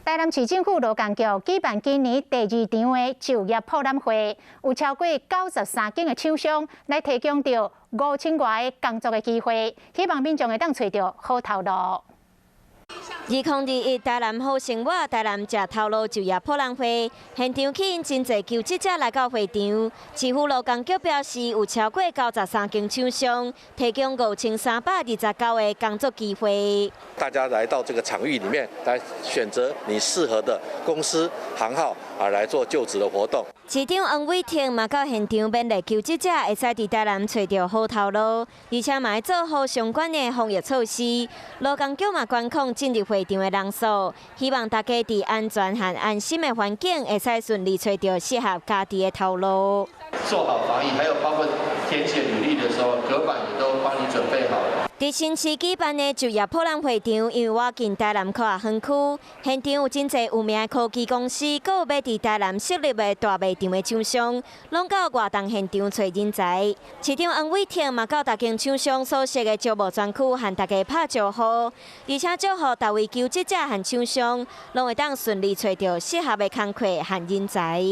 台南市政府劳工局举办今年第2场的就业博览会，有超过93间的厂商来提供着5000外的工作的机会，希望民众会当找到好头路。 2021台南好生活台南食头路就业博览会现场吸引真侪求职者来到会场。市府劳工局表示，有超过93间厂商提供5329个工作机会。大家来到这个场域里面来选择你适合的公司行号来做就职的活动。市长王伟霆嘛到现场勉励求职者会使伫台南找到好头路，而且嘛会做好相关的防疫措施。劳工局嘛管控进入会场的人数，希望大家伫安全和安心的环境，会使顺利找到适合家己的头路。做好防疫，还有包括填写履历的时候，隔板也都帮你准备好了。 伫新市举办的就业博览会场，因为我近台南科学园区，现场有真侪有名的科技公司，阁有要伫台南设立的大卖场的厂商，拢到活动现场找人才。市长王伟霆嘛到大间厂商所设的招募专区，和大家拍招呼，而且祝福大位求职者和厂商，拢会当顺利找到适合的工课和人才。